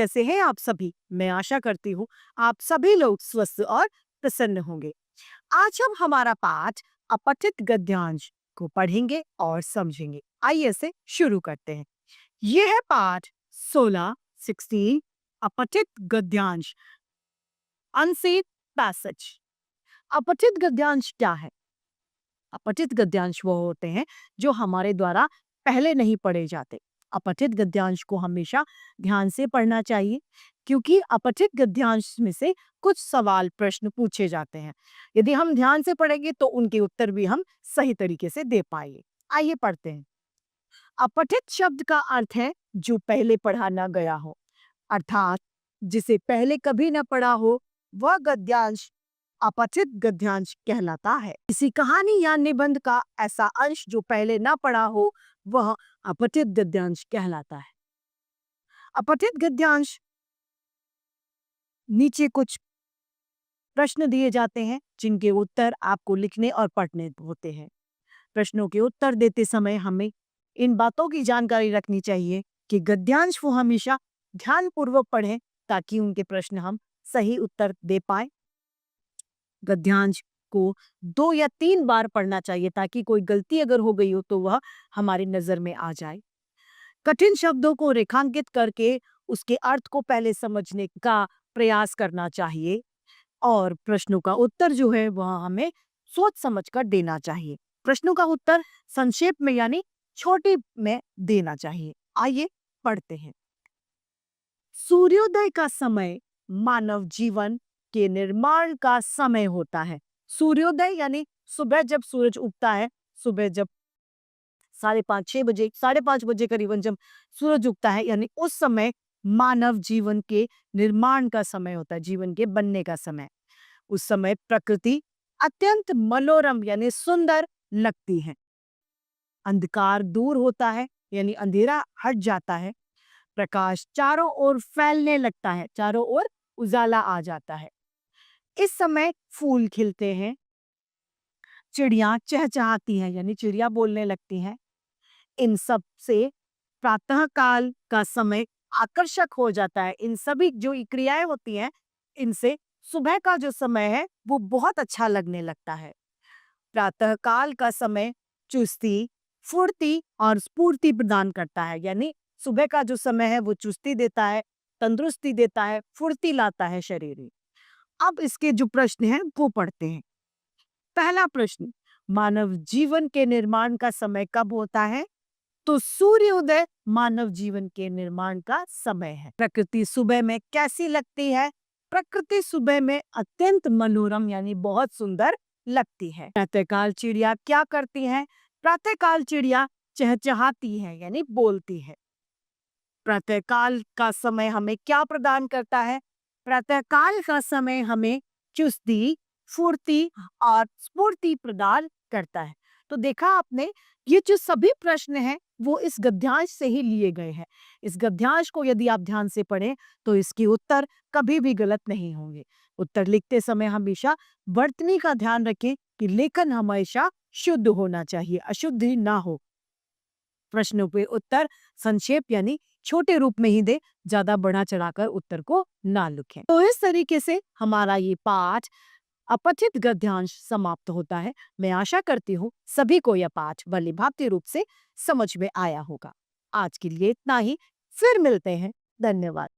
कैसे हैं आप सभी? मैं आशा करती हूँ आप सभी लोग स्वस्थ और प्रसन्न होंगे। आज हम हमारा पाठ अपठित गद्यांश को पढ़ेंगे और समझेंगे। आइए इसे शुरू करते हैं। ये है पाठ 16 अपठित गद्यांश, अनसेड पैसेज। अपठित गद्यांश क्या है? अपठित गद्यांश वो होते हैं जो हमारे द्वारा पहले नहीं पढ़े जाते। अपठित गद्यांश को हमेशा ध्यान से पढ़ना चाहिए, क्योंकि अपठित गद्यांश में से कुछ सवाल प्रश्न पूछे जाते हैं। यदि हम ध्यान से पढ़ेंगे तो उनके उत्तर भी हम सही तरीके से दे पाएंगे। आइए पढ़ते हैं। अपठित शब्द का अर्थ है जो पहले पढ़ा ना गया हो, अर्थात जिसे पहले कभी न पढ़ा हो, वह गद्यांश अपठित गद्यांश कहलाता है। किसी कहानी या निबंध का ऐसा अंश जो पहले न पढ़ा हो, वह अपठित गद्यांश कहलाता है। अपठित गद्यांश नीचे कुछ प्रश्न दिए जाते हैं जिनके उत्तर आपको लिखने और पढ़ने होते हैं। प्रश्नों के उत्तर देते समय हमें इन बातों की जानकारी रखनी चाहिए कि गद्यांश वो हमेशा ध्यानपूर्वक पढ़ें ताकि उनके प्रश्न हम सही उत्तर दे पाए। गद्यांश को 2 या 3 बार पढ़ना चाहिए ताकि कोई गलती अगर हो गई हो तो वह हमारी नजर में आ जाए। कठिन शब्दों को रेखांकित करके उसके अर्थ को पहले समझने का प्रयास करना चाहिए और प्रश्नों का उत्तर जो है वह हमें सोच समझकर देना चाहिए। प्रश्नों का उत्तर संक्षेप में यानी छोटे में देना चाहिए। आइए पढ़ते हैं। सूर्योदय का समय मानव जीवन के निर्माण का समय होता है। सूर्योदय यानी सुबह जब सूरज उगता है, सुबह जब 5:30 6 बजे 5:30 बजे करीबन जब सूरज उगता है, यानी उस समय मानव जीवन के निर्माण का समय होता है, जीवन के बनने का समय। उस समय प्रकृति अत्यंत मनोरम यानी सुंदर लगती है। अंधकार दूर होता है यानी अंधेरा हट जाता है। प्रकाश चारों ओर फैलने लगता है, चारों ओर उजाला आ जाता है। इस समय फूल खिलते हैं, चिड़ियां चहचहाती हैं यानी चिड़िया बोलने लगती हैं। इन सब से प्रातः काल का समय आकर्षक हो जाता है। इन सभी जो क्रियाएं होती हैं, इनसे सुबह का जो समय है वो बहुत अच्छा लगने लगता है। प्रातः काल का समय चुस्ती, फुर्ती और स्फूर्ति प्रदान करता है, यानी सुबह का जो समय है वो चुस्ती देता है, तंदुरुस्ती देता है, फुर्ती लाता है शरीर में। अब इसके जो प्रश्न हैं वो पढ़ते हैं। पहला प्रश्न, मानव जीवन के निर्माण का समय कब होता है? तो सूर्योदय मानव जीवन के निर्माण का समय है। प्रकृति सुबह में कैसी लगती है? प्रकृति सुबह में अत्यंत मनोरम यानी बहुत सुंदर लगती है। प्रातःकाल चिड़िया क्या करती हैं? प्रातःकाल चिड़िया चहचहाती है यानी बोलती है। प्रातःकाल का समय हमें क्या प्रदान करता है? प्रातःकाल का समय हमें चुस्ती, फुर्ती और स्फूर्ति प्रदान करता है। तो देखा आपने, ये जो सभी प्रश्न हैं वो इस गद्यांश से ही लिए गए हैं। इस गद्यांश को यदि आप ध्यान से पढ़ें तो इसके उत्तर कभी भी गलत नहीं होंगे। उत्तर लिखते समय हमेशा वर्तनी का ध्यान रखें कि लेखन हमेशा शुद्ध होना चाहिए, अशुद्ध ना हो। प्रश्नों पे उत्तर संक्षेप यानी छोटे रूप में ही दे, ज्यादा बढ़ा चढ़ाकर उत्तर को ना लिखें। तो इस तरीके से हमारा ये पाठ अपठित गद्यांश समाप्त होता है। मैं आशा करती हूँ सभी को यह पाठ भलीभांति रूप से समझ में आया होगा। आज के लिए इतना ही, फिर मिलते हैं। धन्यवाद।